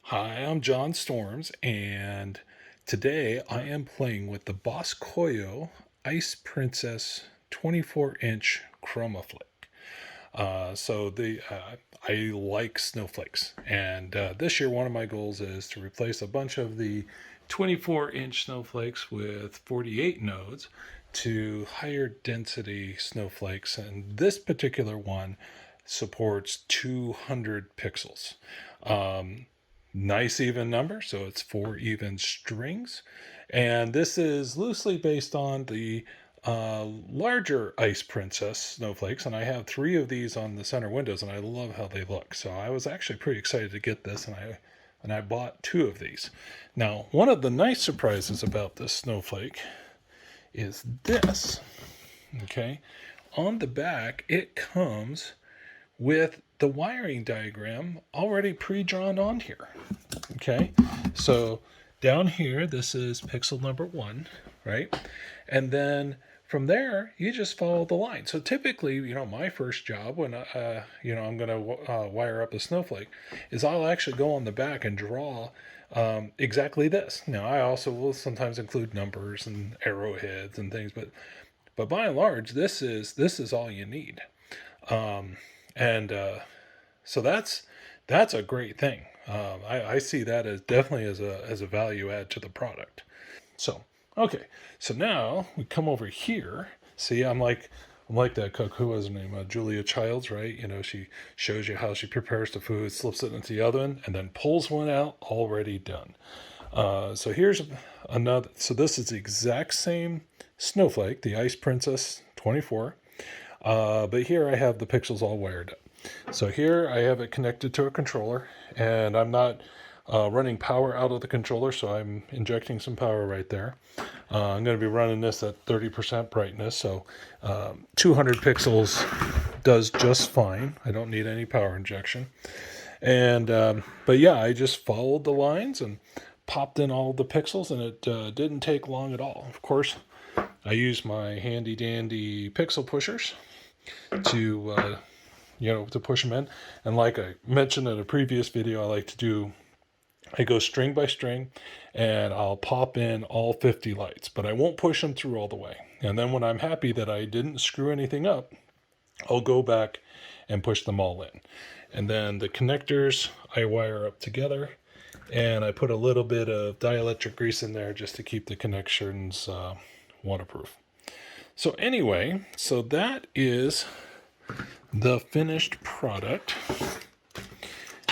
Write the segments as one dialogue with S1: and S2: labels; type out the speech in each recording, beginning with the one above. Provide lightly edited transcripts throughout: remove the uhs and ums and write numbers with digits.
S1: Hi, I'm John Storms, and today I am playing with the Boscoyo Ice Princess 24-inch Chromaflake. I like snowflakes, and this year one of my goals is to replace a bunch of the 24-inch snowflakes with 48 nodes to higher density snowflakes, and this particular one supports 200 pixels. Nice even number, so it's 4 even strings. And this is loosely based on the larger Ice Princess snowflakes, and I have 3 of these on the center windows, and I love how they look. So I was actually pretty excited to get this, and I bought 2 of these. Now, one of the nice surprises about this snowflake is this. Okay, on the back it comes with the wiring diagram already pre-drawn on here. Okay, so down here, this is pixel number 1, right? And then from there, you just follow the line. So typically, my first job when, I'm going to wire up a snowflake is I'll actually go on the back and draw exactly this. Now, I also will sometimes include numbers and arrowheads and things, but by and large, this is all you need. And so that's a great thing. I see that as definitely as a value add to the product. So okay, so now we come over here. See, I'm like that cook. Who was her name? Julia Childs, right? She shows you how she prepares the food, slips it into the oven, and then pulls one out already done. So here's another. So this is the exact same snowflake, the Ice Princess 24. But here I have the pixels all wired up. So here I have it connected to a controller, and I'm not running power out of the controller, so I'm injecting some power right there. I'm going to be running this at 30% brightness, so 200 pixels does just fine. I don't need any power injection. And but yeah, I just followed the lines and popped in all the pixels, and it didn't take long at all. Of course, I use my handy dandy pixel pushers to to push them in. And like I mentioned in a previous video, I go string by string, and I'll pop in all 50 lights, but I won't push them through all the way. And then when I'm happy that I didn't screw anything up, I'll go back and push them all in. And then the connectors I wire up together, and I put a little bit of dielectric grease in there just to keep the connections waterproof. So anyway, so that is the finished product,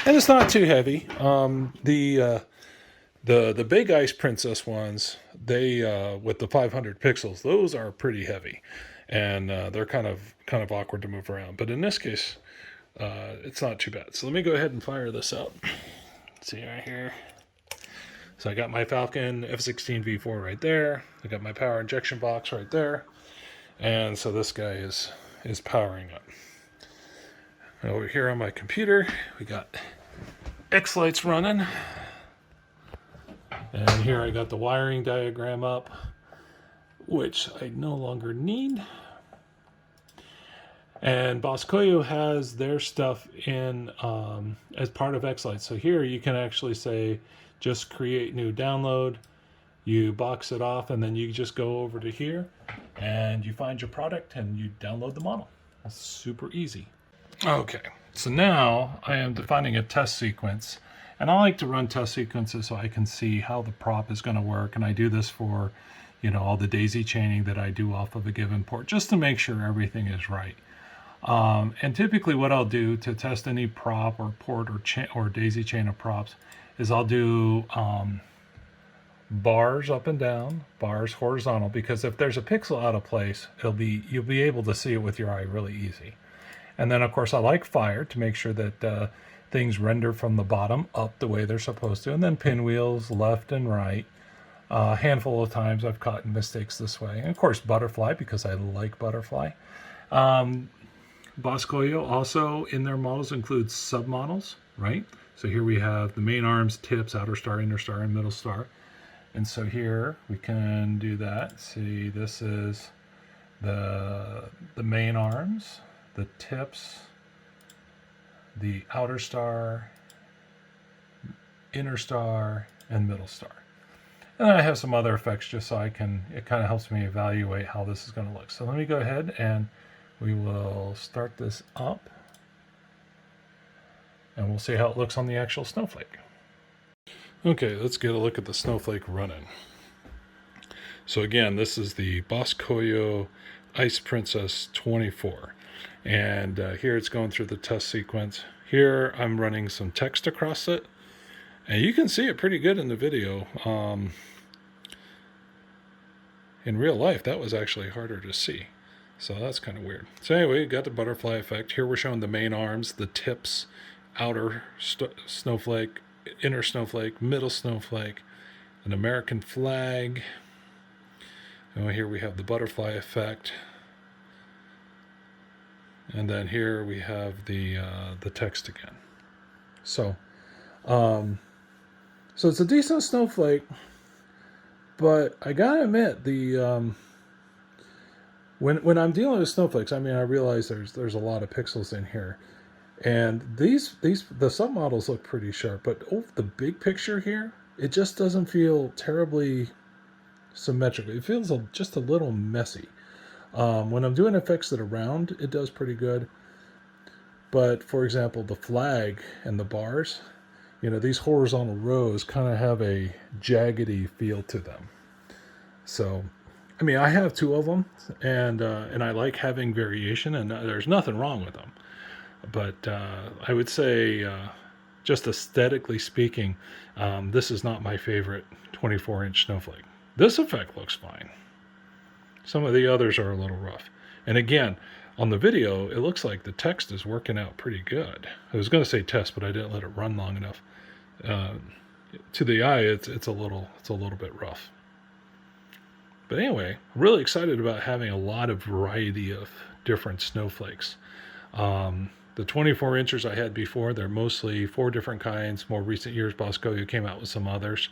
S1: and it's not too heavy. The big Ice Princess ones, they with the 500 pixels, those are pretty heavy, and they're kind of awkward to move around. But in this case, it's not too bad. So let me go ahead and fire this up. See right here. So I got my Falcon F16 V4 right there. I got my power injection box right there, and so this guy is powering up. Over here on my computer, we got X lights running. And here I got the wiring diagram up, which I no longer need. And Boscoyo has their stuff in as part of X lights. So here you can actually say, just create new download. You box it off, and then you just go over to here, and you find your product, and you download the model. It's super easy. Okay, so now I am defining a test sequence, and I like to run test sequences so I can see how the prop is going to work, and I do this for, all the daisy chaining that I do off of a given port, just to make sure everything is right. And typically what I'll do to test any prop or port or daisy chain of props is I'll do bars up and down, bars horizontal, because if there's a pixel out of place, you'll be able to see it with your eye really easy. And then, of course, I like fire to make sure that things render from the bottom up the way they're supposed to. And then pinwheels left and right. A handful of times I've caught mistakes this way. And, of course, butterfly, because I like butterfly. Boscoyo also, in their models, includes submodels, right? So here we have the main arms, tips, outer star, inner star, and middle star. And so here we can do that. See, this is the main arms, the tips, the outer star, inner star, and middle star. And I have some other effects just so it kind of helps me evaluate how this is going to look. So let me go ahead and we will start this up and we'll see how it looks on the actual snowflake. Okay, let's get a look at the snowflake running. So again, this is the Boscoyo Ice Princess 24. And here it's going through the test sequence. Here I'm running some text across it. And you can see it pretty good in the video. In real life, that was actually harder to see. So that's kind of weird. So anyway, got the butterfly effect. Here we're showing the main arms, the tips, outer snowflake, inner snowflake, middle snowflake, an American flag. And here we have the butterfly effect. And then here we have the text again. So it's a decent snowflake, but I gotta admit when I'm dealing with snowflakes, I mean I realize there's a lot of pixels in here, and the submodels look pretty sharp, but the big picture here, it just doesn't feel terribly symmetrical. It feels just a little messy. When I'm doing effects that are round, it does pretty good. But for example, the flag and the bars, these horizontal rows kind of have a jaggedy feel to them. So, I mean, I have two of them, and I like having variation, and there's nothing wrong with them. But I would say, just aesthetically speaking, this is not my favorite 24-inch snowflake. This effect looks fine. Some of the others are a little rough. And again, on the video, it looks like the text is working out pretty good. I was going to say test, but I didn't let it run long enough. To the eye, it's a little bit rough. But anyway, I'm really excited about having a lot of variety of different snowflakes. The 24 inchers I had before, they're mostly 4 different kinds. More recent years, Boscoyo came out with some others.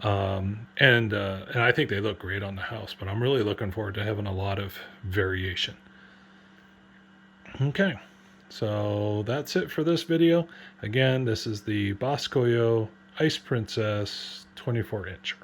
S1: And I think they look great on the house, but I'm really looking forward to having a lot of variation. Okay, so that's it for this video. Again, this is the Boscoyo Ice Princess 24 incher.